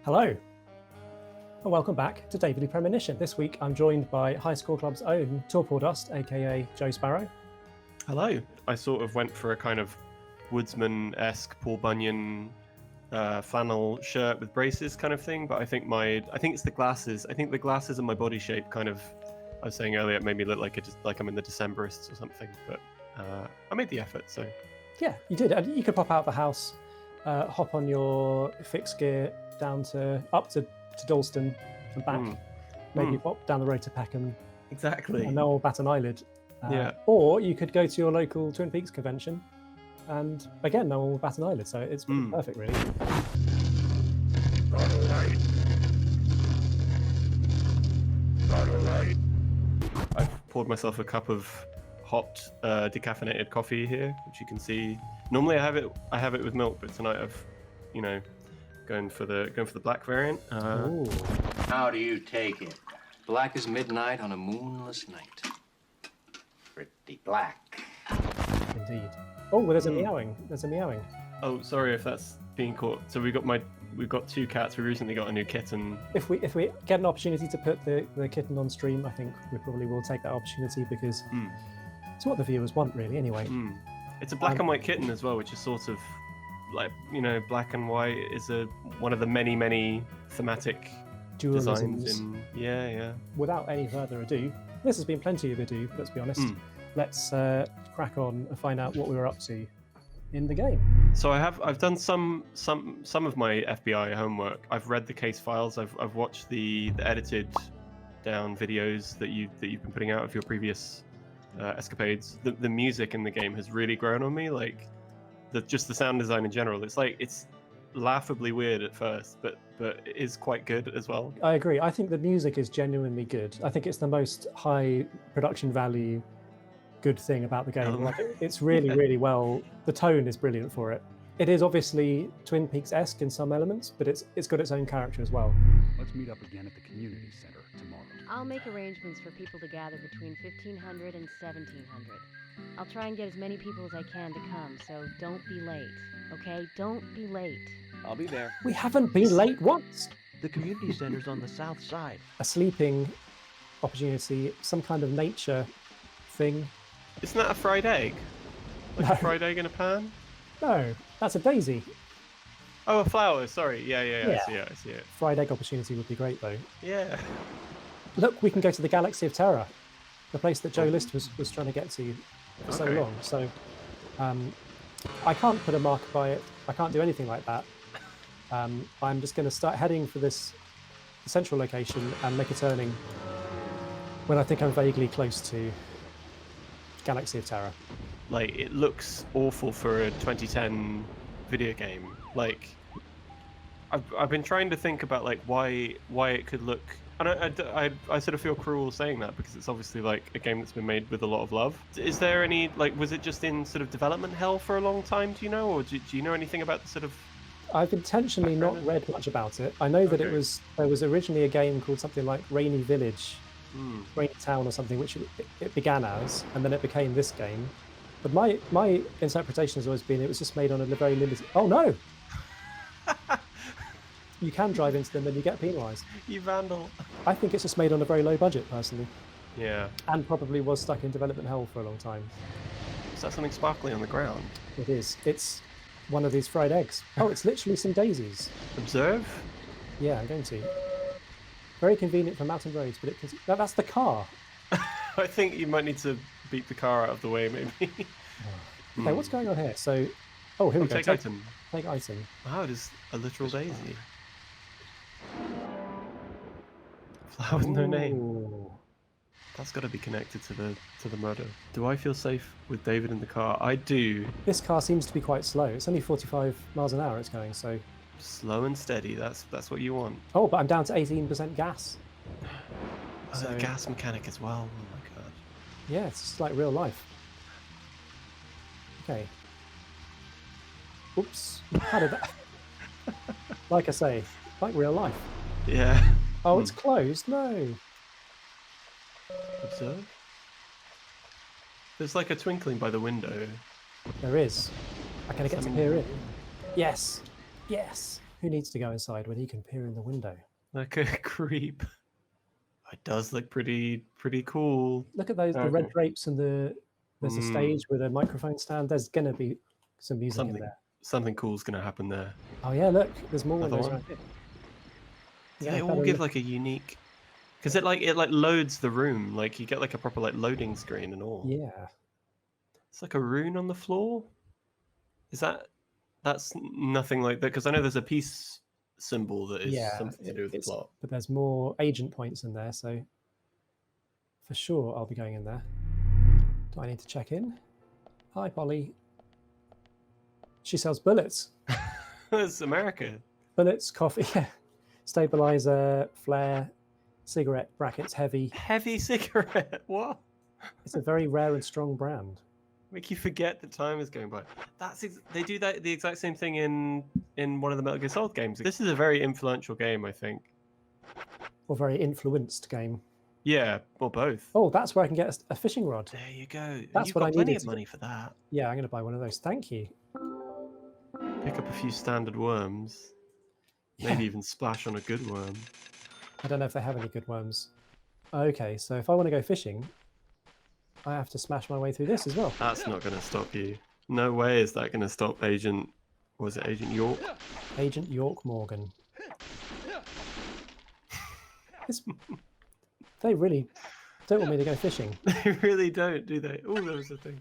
Hello, and welcome back to Deadly Premonition. This week I'm joined by Hi-Score.Club's own Torpor Dust, aka Joe Sparrow. Hello. I sort of went for a kind of woodsman-esque Paul Bunyan flannel shirt with braces kind of thing, but I think it's the glasses. I think the glasses and my body shape kind of, I was saying earlier, it made me look like I'm in the Decemberists or something, but I made the effort, so. Yeah, you did. And you could pop out of the house, hop on your fixed gear down up to Dalston and back. Maybe pop down the road to Peckham. Exactly. And no one will bat an eyelid. Yeah. Or you could go to your local Twin Peaks convention, and again, no one will bat an eyelid. So it's perfect, really. I've poured myself a cup of hot decaffeinated coffee here, which you can see. Normally I have it with milk, but tonight I've, going for the black variant. How do you take it? Black as midnight on a moonless night. Pretty black. Indeed. Oh, well, there's a meowing. There's a meowing. Oh, sorry if that's being caught. So we've got two cats. We recently got a new kitten. If we get an opportunity to put the kitten on stream, I think we probably will take that opportunity because it's what the viewers want, really. Anyway, it's a black and white kitten as well, which is sort of like black and white is one of the many thematic designs. Yeah. Without any further ado, this has been plenty of ado. Let's be honest. Let's crack on and find out what we were up to in the game. So I've done some of my FBI homework. I've read the case files. I've watched the edited down videos that you've been putting out of your previous escapades. The music in the game has really grown on me. Like just the sound design in general. It's laughably weird at first, but it is quite good as well. I agree. I think the music is genuinely good. I think it's the most high production value good thing about the game. It's really, really well. The tone is brilliant for it. It is obviously Twin Peaks-esque in some elements, but it's got its own character as well. Let's meet up again at the community center tomorrow. I'll make arrangements for people to gather between 1500 and 1700. I'll try and get as many people as I can to come, so don't be late, okay? Don't be late. I'll be there. We haven't been late once. The community center's on the south side. A sleeping opportunity, some kind of nature thing. Isn't that a fried egg? Like a fried egg in a pan? No, that's a daisy. Oh, a flower. Sorry. Yeah. I see it. Fried egg opportunity would be great, though. Yeah. Look, we can go to the Galaxy of Terror, the place that Joe List was trying to get to for so long. So I can't put a marker by it. I can't do anything like that. I'm just going to start heading for this central location and make a turning when I think I'm vaguely close to Galaxy of Terror. Like, it looks awful for a 2010 video game. Like, I've been trying to think about like why it could look. And I sort of feel cruel saying that because it's obviously like a game that's been made with a lot of love. Is there any was it just in sort of development hell for a long time? Do you know, or do you know anything about the sort of? I've intentionally not read much about it. I know that there was originally a game called something like Rainy Village, Rainy Town or something, which it began as, and then it became this game. But my interpretation has always been it was just made on a very limited. Oh no! You can drive into them and you get penalised. You vandal. I think it's just made on a very low budget, personally. Yeah. And probably was stuck in development hell for a long time. Is that something sparkly on the ground? It is. It's one of these fried eggs. Oh, it's literally some daisies. Observe? Yeah, I'm going to. Very convenient for mountain roads, but that's the car. I think you might need to beat the car out of the way, maybe. Okay, what's going on here? So, here we go. Take item. Take item. Wow, it is a literal daisy. Flower with no name. That's got to be connected to the murder. Do I feel safe with David in the car? I do. This car seems to be quite slow. It's only 45 miles an hour it's going, so... Slow and steady, that's what you want. Oh, but I'm down to 18% gas. So a gas mechanic as well, oh my god. Yeah, it's just like real life. Okay. Oops. How did that... Like I say, like real life. Yeah. Oh, it's closed? No. Observe? There's like a twinkling by the window. There is. Can I get to peer in? Yes. Yes. Who needs to go inside when he can peer in the window? Like a creep. It does look pretty cool. Look at those, the red drapes and there's a stage with a microphone stand. There's going to be some music in there. Something cool's going to happen there. Oh yeah, look, there's more Another windows one? around here. Do they all give like a unique... Because it like loads the room. Like you get like a proper like loading screen and all. Yeah. It's like a rune on the floor. Is that's nothing like that? Because I know there's a peace symbol that is something to do with the plot. But there's more agent points in there, so for sure I'll be going in there. Do I need to check in? Hi, Polly. She sells bullets. It's America. Bullets, coffee, stabilizer, flare, cigarette brackets, heavy. Heavy cigarette. What? It's a very rare and strong brand. Make you forget that time is going by. They do that the exact same thing in one of the Metal Gear Solid games. This is a very influential game, I think. Or very influenced game. Yeah, or both. Oh, that's where I can get a fishing rod. There you go. That's You've what got I plenty needed of money for that. Yeah, I'm going to buy one of those. Thank you. Pick up a few standard worms. Maybe even splash on a good worm. I don't know if they have any good worms. Okay, so if I want to go fishing, I have to smash my way through this as well. That's not going to stop you. No way is that going to stop Agent... Was it Agent York? Agent York Morgan. They really don't want me to go fishing. They really don't, do they? Oh, there was a thing.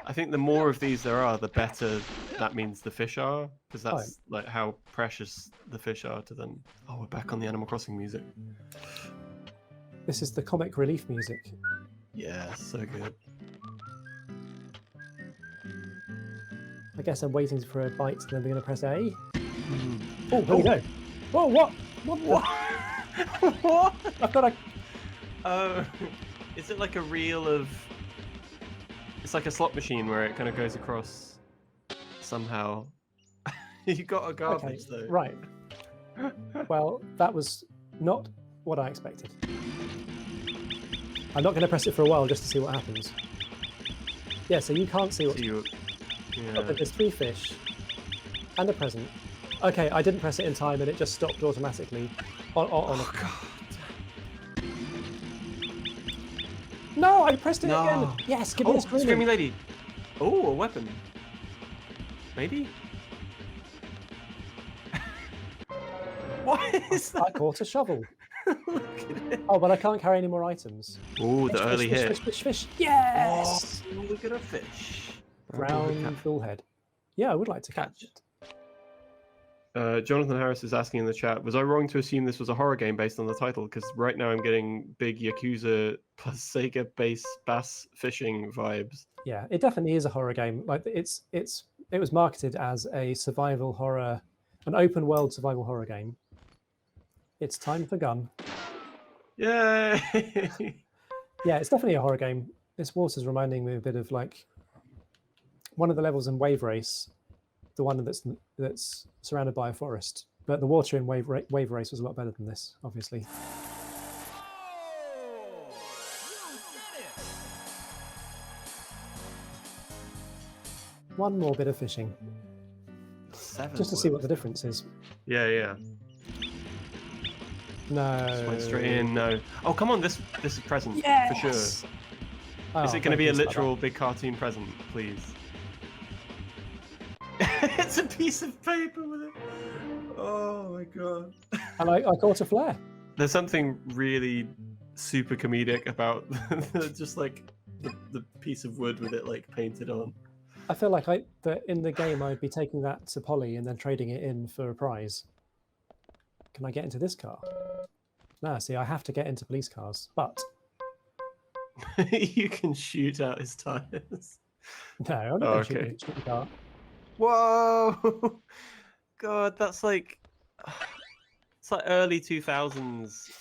I think the more of these there are, the better that means the fish are, because that's like how precious the fish are to them. Oh, we're back on the Animal Crossing music. This is the comic relief music. Yeah, so good. I guess I'm waiting for a bite, and then we're going to press A. Oh, here we go. Whoa, what? What? What? I've got a... Is it like a reel of... It's like a slot machine where it kind of goes across somehow. You got a garbage though. Right. Well, that was not what I expected. I'm not going to press it for a while just to see what happens. Yeah, so you can't see what's... Yeah. But there's 3 fish and a present. Okay, I didn't press it in time and it just stopped automatically. Oh, God. No, I pressed it again. Yes, give me a Screaming Lady. Oh, a weapon. Maybe? What is that? I caught a shovel. Look at it. Oh, but I can't carry any more items. Oh, the early hit. Fish. Yes! Oh, look at a fish. Brown bullhead. Yeah, I would like to catch it. Jonathan Harris is asking in the chat, was I wrong to assume this was a horror game based on the title? Because right now I'm getting big Yakuza plus Sega bass fishing vibes. Yeah, it definitely is a horror game. Like it was marketed as a survival horror, an open world survival horror game. It's time for gun. Yay! Yeah, it's definitely a horror game. This water's reminding me a bit of like one of the levels in Wave Race, the one that's surrounded by a forest. But the water in Wave Race was a lot better than this, obviously. One more bit of fishing. 7 just to see what the difference is. Yeah. No. Just went straight in. No. Oh, come on! This is present Yes! for sure. Oh, Is it going to be a don't think literal big cartoon present, please? It's a piece of paper with it. Oh my god. And I caught a flare. There's something really super comedic about just like the piece of wood with it like painted on. I feel like that in the game I'd be taking that to Polly and then trading it in for a prize. Can I get into this car? No, see, I have to get into police cars, but... You can shoot out his tires. No, I'm not going to shoot the car. Whoa! God, that's like... It's like early 2000s.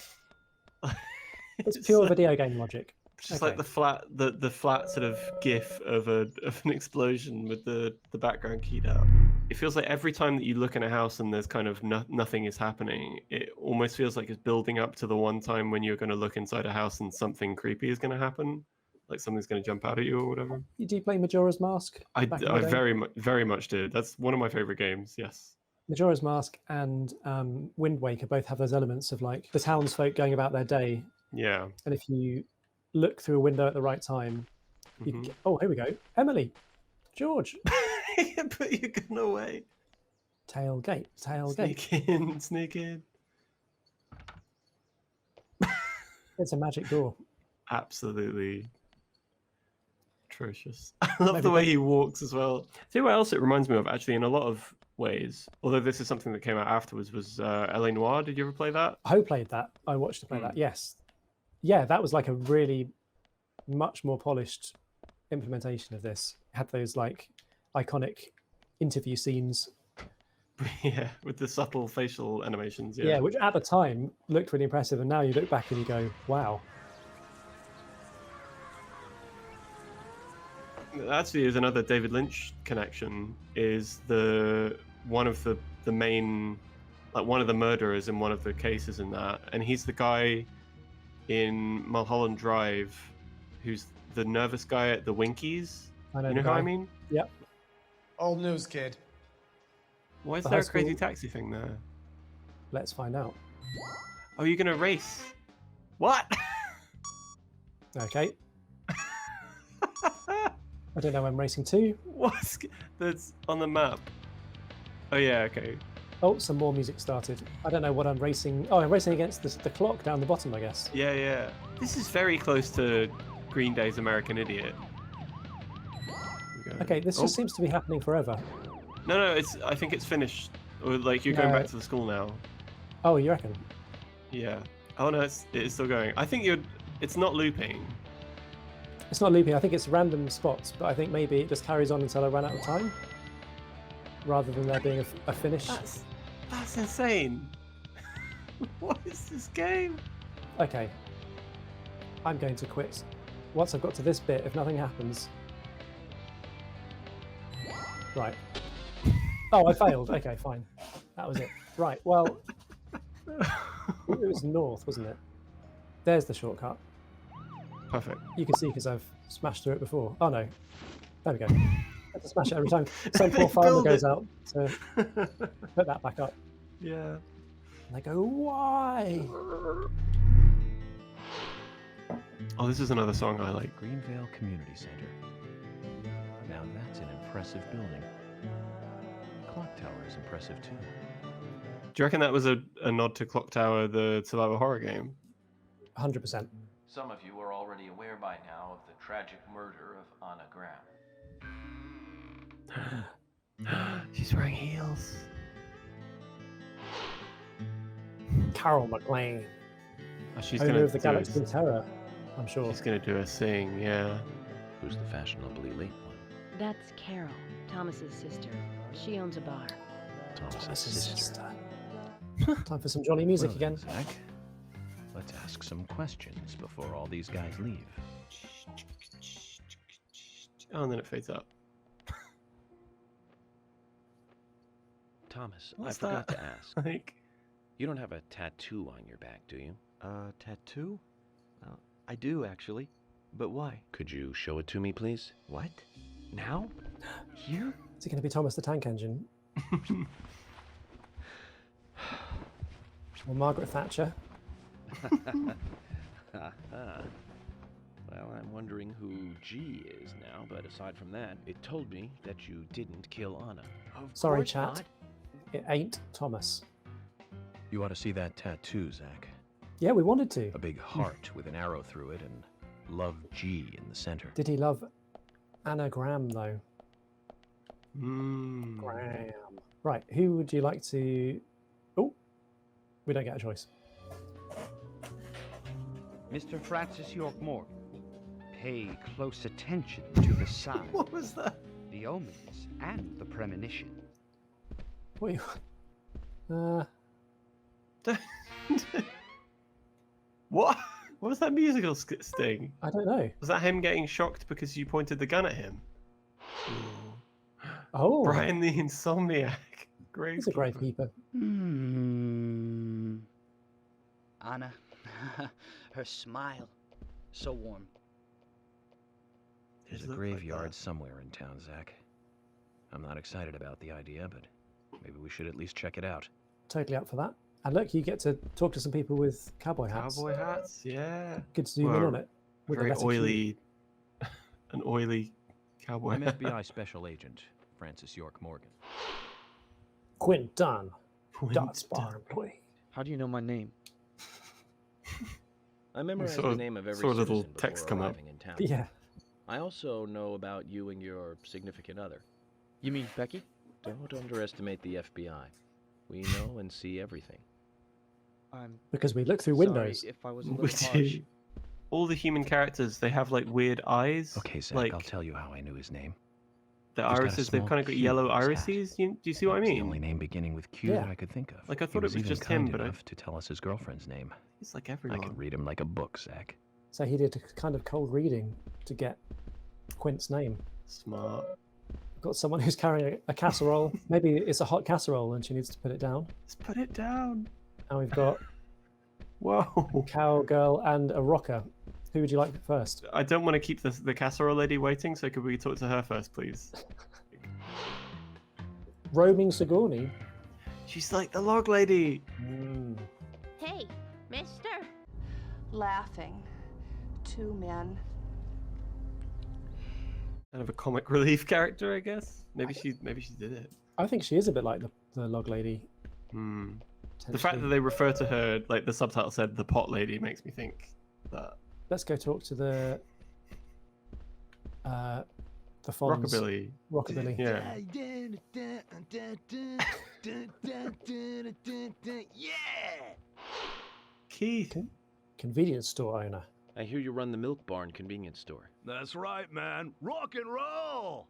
It's pure video game logic. Just like the flat sort of GIF of an explosion with the background keyed out. It feels like every time that you look in a house and there's kind of nothing is happening, it almost feels like it's building up to the one time when you're going to look inside a house and something creepy is going to happen, like something's going to jump out at you or whatever. Do you play Majora's Mask? I very much do. That's one of my favorite games. Yes. Majora's Mask and Wind Waker both have those elements of like the townsfolk going about their day, Yeah. and if you look through a window at the right time, you can Mhm. get, oh, here we go. Emily, George, But you're gone away. tailgate, tailgate. Sneak in, sneak in. It's a magic door. Absolutely atrocious. I love Maybe the way that- he walks as well. See what else it reminds me of, actually, in a lot of ways. Although this is something that came out afterwards, was L.A. Noire. Did you ever play that? Ho played that. I watched her play that. Yes, yeah, that was like a really much more polished implementation of this. It had those like iconic interview scenes. Yeah, with the subtle facial animations. Yeah, which at the time looked really impressive, and now you look back and you go, "Wow." Actually, is another David Lynch connection. Is one of the main, like one of the murderers in one of the cases in that, and he's the guy in Mulholland Drive, who's the nervous guy at the Winkies. I know You the know who I guy. mean? Yep. Old news, kid. Why is The there high a crazy school- taxi thing there? Let's find out. Oh, you're gonna race? What? Okay. I don't know when racing 2. What's that's on the map? Oh yeah, okay. Oh, some more music started. I don't know what I'm racing. Oh, I'm racing against the clock down the bottom, I guess. Yeah, yeah. This is very close to Green Day's American Idiot. Okay, this just seems to be happening forever. No, I think it's finished. Or like you're going No. back to the school now. Oh, you reckon? Yeah. Oh no, it is still going. I think it's not looping. It's not looping. I think it's random spots, but I think maybe it just carries on until I run out of time, rather than there being a finish. That's insane. What is this game? Okay. I'm going to quit. Once I've got to this bit, if nothing happens. Right. Oh, I failed. Okay, fine. That was it. Right, well, it was north, wasn't it? There's the shortcut. Perfect. You can see because I've smashed through it before. Oh no. There we go. I have to smash it every time. Some poor farmer Build goes it. out to put that back up. Yeah. And they go, why? Oh, this is another song I like. Greenvale Community Center. Now that's an impressive building. Clock Tower is impressive too. Do you reckon that was a nod to Clock Tower, the survival horror game? 100%. Some of you are already aware by now of the tragic murder of Anna Graham. She's wearing heels. Carol McLean, Oh, she's owner gonna of the do Galaxy of Terror, I'm sure. She's gonna do a sing, yeah. Who's the fashionably late one? That's Carol, Thomas's sister. She owns a bar. Thomas's Thomas's sister. sister. Time for some jolly music Well, again. Zach, let's ask some questions before all these guys leave. Oh, and then it fades out. Thomas, What's I forgot that? to ask. Like, You don't have a tattoo on your back, do you? Tattoo? I do, actually. But why? Could you show it to me, please? What? Now? Here? Is it going to be Thomas the Tank Engine? Or Margaret Thatcher? Well, I'm wondering who G is now, but aside from that, it told me that you didn't kill Anna. Of Sorry, course chat. not. It ain't Thomas. You ought to see that tattoo, Zach. Yeah, we wanted to. A big heart with an arrow through it and love G in the center. Did he love Anna Graham, though? mm. Graham. Right, who would you like to... Oh, we don't get a choice. Mr. Francis York Morgan, pay close attention to the signs, What was that? the omens, and the premonition. What are you... What? What was that musical sting? I don't know. Was that him getting shocked because you pointed the gun at him? Oh, Brian the Insomniac. Great. he's a gravekeeper. Anna, her smile, so warm. There's a Does look like graveyard that. somewhere in town, Zach. I'm not excited about the idea, but Maybe we should at least check it out. Totally up for that. And look, you get to talk to some people with cowboy hats. Cowboy hats, yeah. Good to zoom in on it. With Very the better cue. oily, an oily cowboy. I'm FBI Special Agent Francis York Morgan. Quint Dunn, Quint Sparrow Dunn. employee. How do you know my name? I memorized saw- the name of every saw a little citizen text before come up. arriving in town. Yeah. I also know about you and your significant other. You mean Becky? Don't underestimate the FBI. We know and see everything. I'm Because we look through sorry windows. if I was a We little harsh. do. All the human characters, they have like weird eyes. Okay, Zach, like I'll tell you how I knew his name. the He's got a irises, they've small kind of got Q yellow on his hat. irises. Do you see what I It's the only mean? name beginning with Q Yeah. that I could think of. Like, I He thought it was even just kind him, but I- enough to tell us his girlfriend's name. It's like I everyone. could read him like a book, Zach. So he did a kind of cold reading to get Quint's name. Smart. Got someone who's carrying a casserole. Maybe it's a hot casserole and she needs to put it down. Let's put it down. And we've got Whoa. a cowgirl and a rocker. Who would you like first? I don't want to keep the casserole lady waiting, so could we talk to her first, please? Roaming Sigourney. She's like the log lady. Hey, mister. Laughing. Two men. Kind of a comic relief character, I guess. Maybe she did it. I think she is a bit like the log lady. Hmm. The fact that they refer to her, like the subtitle said, the pot lady, makes me think that. Let's go talk to the Fonz. Rockabilly. Rockabilly. Yeah. Keith. Convenience store owner. I hear you run the Milk Barn convenience store. That's right, man. Rock and roll!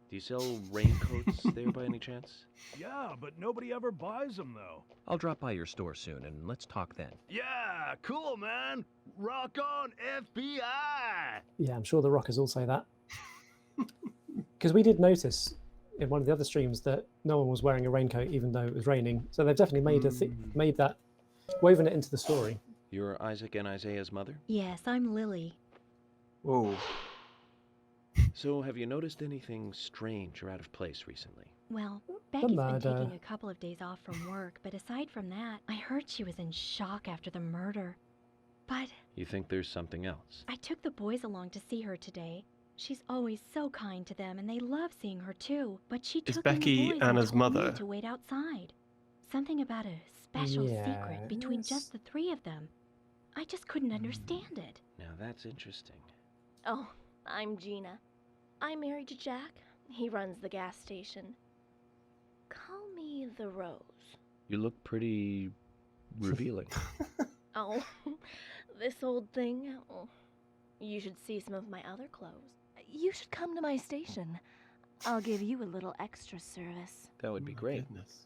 Do you sell raincoats there by any chance? Yeah, but nobody ever buys them, though. I'll drop by your store soon, and let's talk then. Yeah, cool, man. Rock on, FBI! Yeah, I'm sure the rockers all say that. Because we did notice in one of the other streams that no one was wearing a raincoat even though it was raining. So they've definitely made that, woven it into the story. You're Isaac and Isaiah's mother? Yes, I'm Lily. Whoa. So, have you noticed anything strange or out of place recently? Well, Becky's been murder. taking a couple of days off from work, but aside from that, I heard she was in shock after the murder. But You think there's something else? I took the boys along to see her today. She's always so kind to them, and they love seeing her too. But she Is took Becky in the boys and Anna's told mother? me to wait outside. Something about a special secret between Yes. just the three of them. I just couldn't understand it. Now that's interesting. Oh, I'm Gina. I'm married to Jack. He runs the gas station. Call me the Rose. You look pretty revealing. Oh, this old thing. Oh, you should see some of my other clothes. You should come to my station. I'll give you a little extra service. That would be great. Goodness.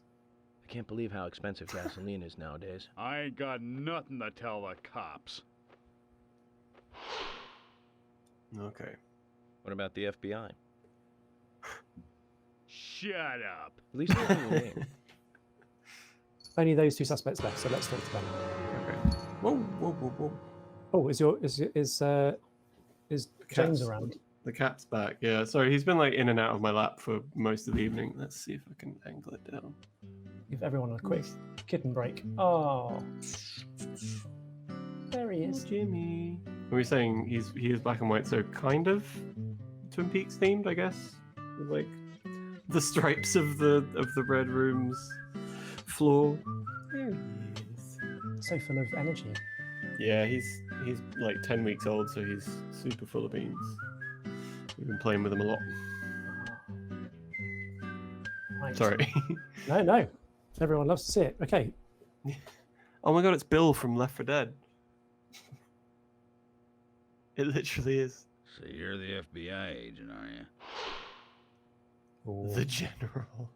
I can't believe how expensive gasoline is nowadays. I ain't got nothing to tell the cops. Okay. What about the FBI? Shut up. At least give me your name. Only those two suspects left, so let's talk to them. Okay. Whoa, whoa, whoa, whoa. Oh, is James Cat's- around? The cat's back. Yeah. Sorry, he's been like in and out of my lap for most of the evening. Let's see if I can angle it down. Give everyone a quick kitten break. Oh, there he is. Jimmy. Are we saying he is black and white, so kind of Twin Peaks themed, I guess? With, like the stripes of the red room's floor. There he is. So full of energy. Yeah, he's like 10 weeks old, so he's super full of beans. We've been playing with him a lot. Right. Sorry. No. Everyone loves to see it. Okay. Oh my god, it's Bill from Left 4 Dead. It literally is. So you're the FBI agent, are you? The General.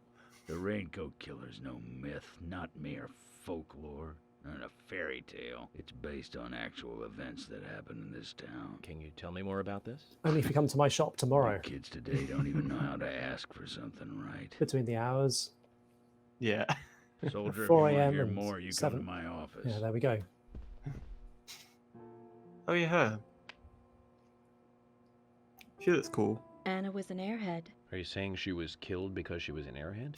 The Raincoat Killer's no myth, not mere folklore, not a fairy tale. It's based on actual events that happen in this town. Can you tell me more about this? Only if you come to my shop tomorrow. Kids today don't even know how to ask for something right. Between the hours. Yeah. Soldier, if you 4 want to a.m. hear and more, you 7. come to my office. Yeah, there we go. Oh yeah. She looks cool. Anna was an airhead. Are you saying she was killed because she was an airhead?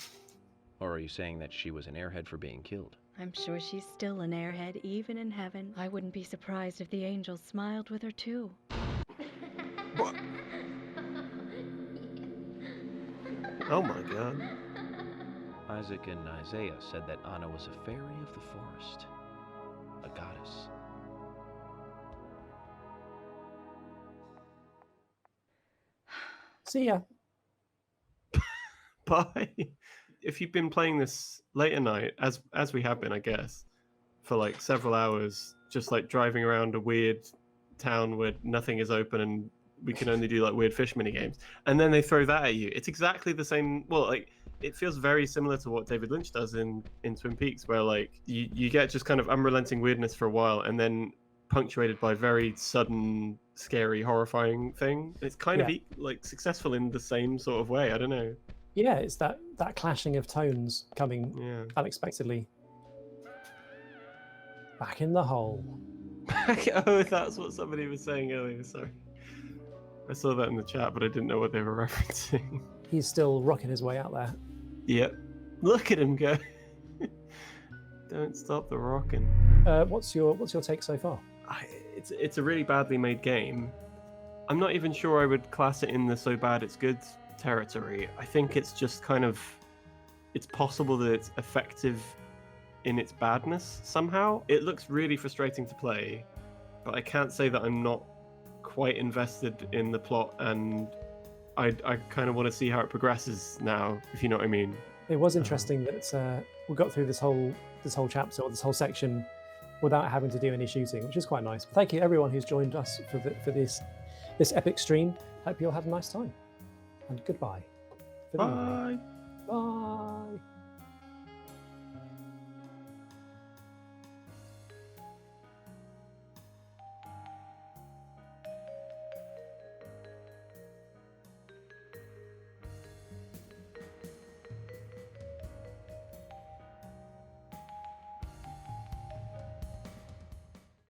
Or are you saying that she was an airhead for being killed? I'm sure she's still an airhead, even in heaven. I wouldn't be surprised if the angels smiled with her, too. Oh my god. Isaac and Isaiah said that Anna was a fairy of the forest. A goddess. See ya. Bye. If you've been playing this late at night, as we have been, I guess, for like several hours, just like driving around a weird town where nothing is open and we can only do like weird fish mini games, and then they throw that at you. It's exactly the same. Well, like it feels very similar to what David Lynch does in Twin Peaks, where like you get just kind of unrelenting weirdness for a while, and then punctuated by very sudden, scary, horrifying thing. It's kind of like successful in the same sort of way. I don't know. Yeah, it's that clashing of tones coming unexpectedly. Back in the hole. Oh, that's what somebody was saying earlier. Sorry, I saw that in the chat, but I didn't know what they were referencing. He's still rocking his way out there. Yep. Look at him go. Don't stop the rocking. What's your take so far? It's a really badly made game. I'm not even sure I would class it in the so bad it's good territory. I think it's just kind of, it's possible that it's effective in its badness somehow. It looks really frustrating to play, but I can't say that I'm not quite invested in the plot, and I kind of want to see how it progresses now, if you know what I mean. It was interesting that we got through this whole chapter or this whole section without having to do any shooting, which is quite nice. Thank you everyone who's joined us for this epic stream. Hope you all have a nice time, and goodbye. Bye. Bye.